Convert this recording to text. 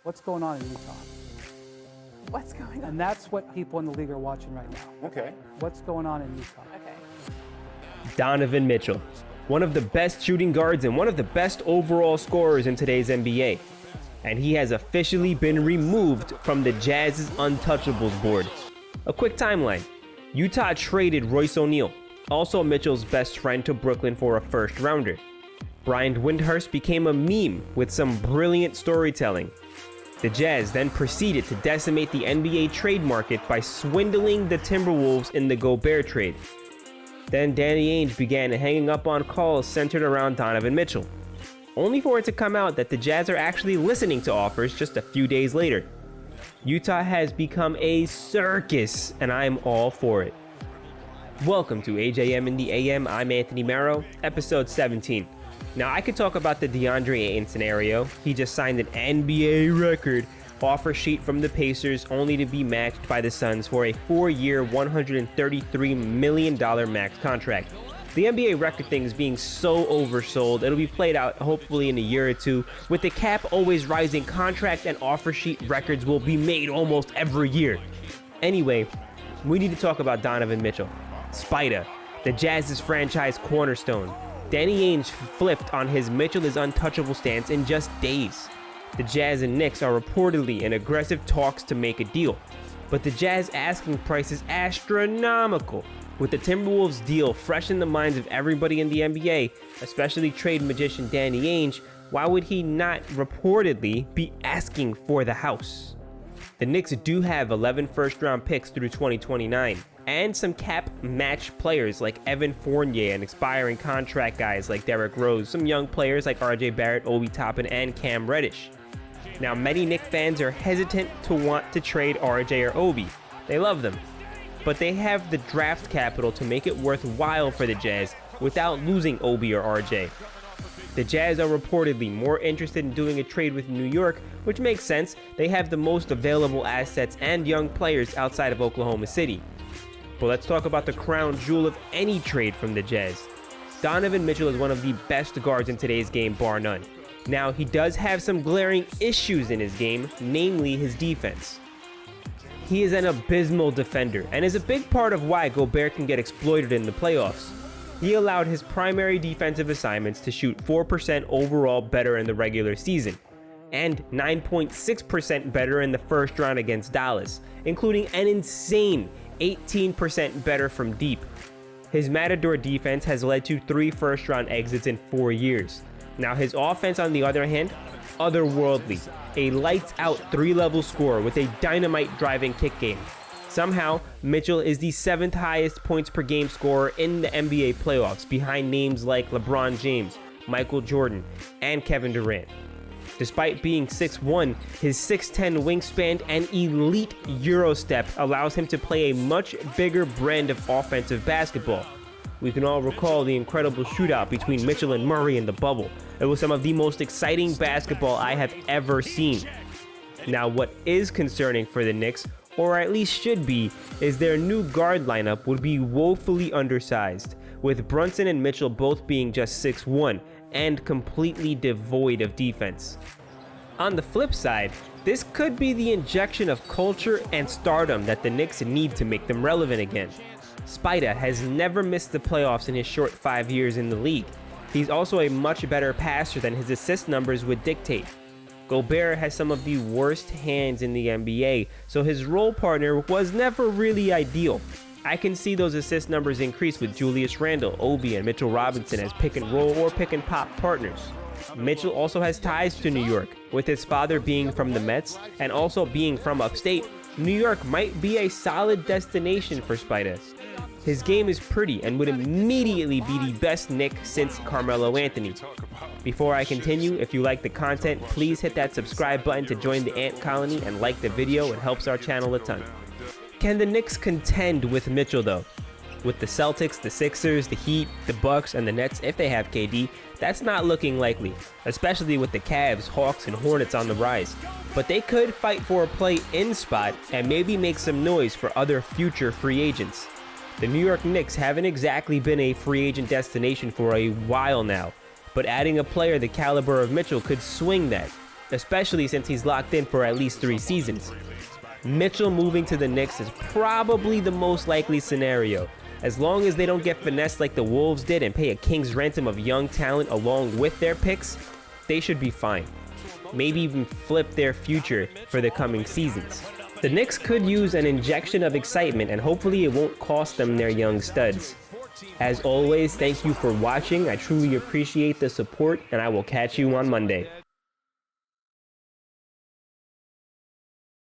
What's going on in Utah? What's going on? And that's what people in the league are watching right now. Okay. What's going on in Utah? Okay. Donovan Mitchell, one of the best shooting guards and one of the best overall scorers in today's NBA. And he has officially been removed from the Jazz's untouchables board. A quick timeline. Utah traded Royce O'Neal, also Mitchell's best friend, to Brooklyn for a first rounder. Brian Windhurst became a meme with some brilliant storytelling. The Jazz then proceeded to decimate the NBA trade market by swindling the Timberwolves in the Gobert trade. Then Danny Ainge began hanging up on calls centered around Donovan Mitchell, only for it to come out that the Jazz are actually listening to offers just a few days later. Utah has become a circus, and I'm all for it. Welcome to AJM in the AM. I'm Anthony Mero, episode 17. Now, I could talk about the DeAndre Ayton scenario. He just signed an NBA record offer sheet from the Pacers, only to be matched by the Suns for a 4-year, $133 million max contract. The NBA record thing is being so oversold, it'll be played out hopefully in a year or two. With the cap always rising, contract and offer sheet records will be made almost every year. Anyway, we need to talk about Donovan Mitchell. Spida, the Jazz's franchise cornerstone. Danny Ainge flipped on his Mitchell is untouchable stance in just days. The Jazz and Knicks are reportedly in aggressive talks to make a deal, but the Jazz asking price is astronomical. With the Timberwolves deal fresh in the minds of everybody in the NBA, especially trade magician Danny Ainge, why would he not reportedly be asking for the house? The Knicks do have 11 first-round picks through 2029, and some cap match players like Evan Fournier and expiring contract guys like Derrick Rose, some young players like RJ Barrett, Obi Toppin, and Cam Reddish. Now, many Knicks fans are hesitant to want to trade RJ or Obi. They love them, but they have the draft capital to make it worthwhile for the Jazz without losing Obi or RJ. The Jazz are reportedly more interested in doing a trade with New York, which makes sense. They have the most available assets and young players outside of Oklahoma City. But let's talk about the crown jewel of any trade from the Jazz. Donovan Mitchell is one of the best guards in today's game, bar none. Now, he does have some glaring issues in his game, namely his defense. He is an abysmal defender and is a big part of why Gobert can get exploited in the playoffs. He allowed his primary defensive assignments to shoot 4% overall better in the regular season, and 9.6% better in the first round against Dallas, including an insane 18% better from deep. His Matador defense has led to 3 first-round exits in 4 years. Now, his offense, on the other hand, otherworldly. A lights-out 3-level scorer with a dynamite driving kick game. Somehow, Mitchell is the 7th highest points per game scorer in the NBA playoffs, behind names like LeBron James, Michael Jordan, and Kevin Durant. Despite being 6'1", his 6'10" wingspan and elite Euro step allows him to play a much bigger brand of offensive basketball. We can all recall the incredible shootout between Mitchell and Murray in the bubble. It was some of the most exciting basketball I have ever seen. Now, what is concerning for the Knicks, or at least should be, is their new guard lineup would be woefully undersized, with Brunson and Mitchell both being just 6'1" and completely devoid of defense. On the flip side, this could be the injection of culture and stardom that the Knicks need to make them relevant again. Spida has never missed the playoffs in his short 5 years in the league. He's also a much better passer than his assist numbers would dictate. Gobert has some of the worst hands in the NBA, so his role partner was never really ideal. I can see those assist numbers increase with Julius Randle, Obi, and Mitchell Robinson as pick and roll or pick and pop partners. Mitchell also has ties to New York, with his father being from the Mets and also being from upstate. New York might be a solid destination for Spida. His game is pretty and would immediately be the best Knick since Carmelo Anthony. Before I continue, if you like the content, please hit that subscribe button to join the Ant Colony and like the video. It helps our channel a ton. Can the Knicks contend with Mitchell though? With the Celtics, the Sixers, the Heat, the Bucks, and the Nets, if they have KD, that's not looking likely, especially with the Cavs, Hawks, and Hornets on the rise. But they could fight for a play-in spot and maybe make some noise for other future free agents. The New York Knicks haven't exactly been a free agent destination for a while now, but adding a player the caliber of Mitchell could swing that. especially since he's locked in for at least 3 seasons. Mitchell moving to the Knicks is probably the most likely scenario. As long as they don't get finessed like the Wolves did and pay a king's ransom of young talent along with their picks, they should be fine. Maybe even flip their future for the coming seasons. The Knicks could use an injection of excitement, and hopefully it won't cost them their young studs. As always, thank you for watching. I truly appreciate the support, and I will catch you on Monday.